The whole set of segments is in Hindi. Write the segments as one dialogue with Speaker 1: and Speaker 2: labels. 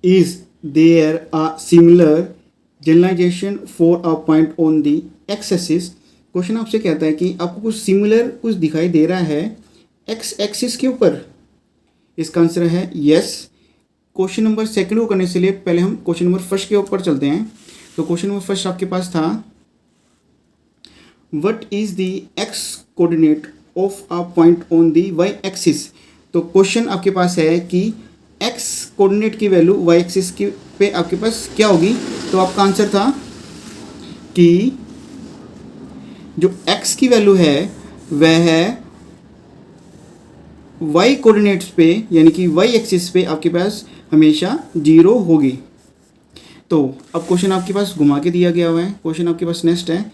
Speaker 1: Is there a similar generalization for a point on the X axis. Question आपसे कहता है कि आपको कुछ सिमिलर कुछ दिखाई दे रहा है एक्स एक्सिस के ऊपर। इसका आंसर है यस। क्वेश्चन नंबर सेकंड को करने से लिए पहले हम क्वेश्चन नंबर फर्स्ट के ऊपर चलते हैं। तो क्वेश्चन नंबर फर्स्ट आपके पास था what is the X coordinate of a point on the Y axis. तो क्वेश्चन आपके पास है कि एक्स कोऑर्डिनेट की वैल्यू वाई एक्सिस की पे आपके पास क्या होगी। तो आपका आंसर था कि जो एक्स की वैल्यू है वह है वाई कोऑर्डिनेट्स पे यानी कि वाई एक्सिस पे आपके पास हमेशा 0 होगी। तो अब क्वेश्चन आपके पास घुमा के दिया गया हुआ है। क्वेश्चन आपके पास नेक्स्ट है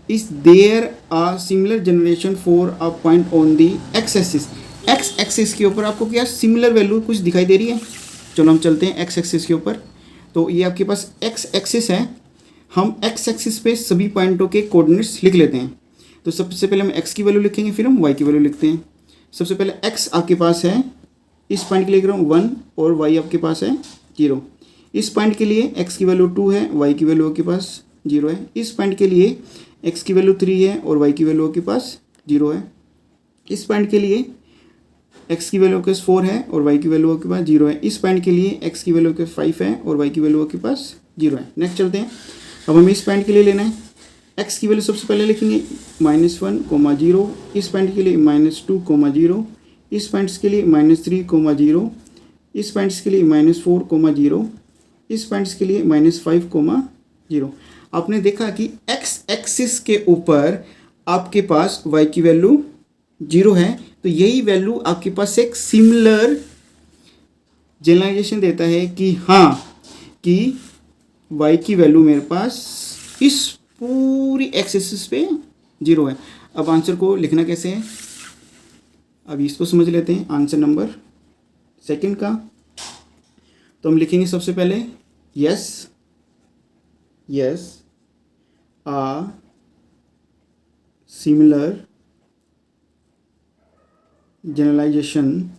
Speaker 1: is there a similar generation for a point on the X axis. X axis के ऊपर आपको क्या सिमिलर वैल्यू कुछ दिखाई दे रही है। चलो हम चलते हैं एक्स एक्सिस के ऊपर। तो ये आपके पास एक्स एक्सिस है। हम एक्स एक्सिस पे सभी पॉइंटों के कोऑर्डिनेट्स लिख लेते हैं। तो सबसे पहले हम एक्स की वैल्यू लिखेंगे, फिर हम वाई की वैल्यू लिखते हैं। सबसे पहले एक्स आपके पास है, इस पॉइंट के लिए लिख रहा हूँ 1 और वाई आपके पास है 0। इस पॉइंट के लिए एक्स की वैल्यू 2 है, वाई की वैल्यू आपके पास 0 है। इस पॉइंट के लिए एक्स की वैल्यू 3 है और वाई की वैल्यू आपके पास 0 है। इस पॉइंट के लिए एक्स की वैल्यू आपके पास 4 है और वाई की वैल्यू आपके पास 0 है। इस पॉइंट के लिए एक्स की वैल्यू आपके 5 है और वाई की वैल्यू आपके पास 0 है। नेक्स्ट चलते हैं। अब हमें इस पॉइंट के लिए लेना है एक्स की वैल्यू सबसे पहले लिखेंगे -1, 0। इस पॉइंट के लिए -2, 0। इस पॉइंट्स के लिए -3, 0। इस पॉइंट्स के लिए -4, 0। इस पॉइंट्स के लिए -5, 0। आपने देखा कि एक्स एक्सिस के ऊपर आपके पास वाई की वैल्यू 0 है। तो यही वैल्यू आपके पास एक सिमिलर जनरलाइजेशन देता है कि हाँ कि वाई की वैल्यू मेरे पास इस पूरी एक्सिस पे 0 है। अब आंसर को लिखना कैसे है, अब इसको समझ लेते हैं। आंसर नंबर सेकंड का तो हम लिखेंगे सबसे पहले yes a similar generalization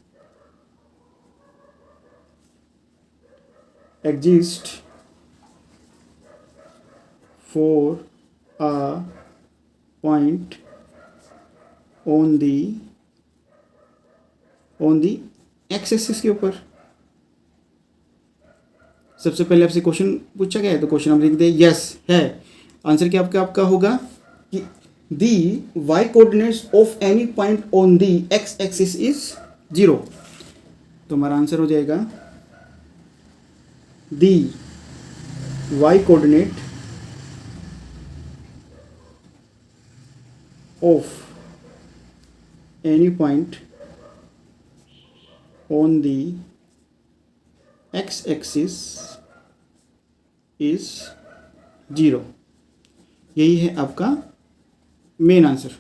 Speaker 1: exist for a point on the X axis के ऊपर। सबसे पहले आपसे क्वेश्चन पूछा गया है तो क्वेश्चन आप लिख दें यस है। आंसर क्या आपका होगा कि the Y coordinates of any point on the X axis is 0। तो हमारा आंसर हो जाएगा the Y coordinate of any point on the X axis is 0। यही है आपका मेन आंसर।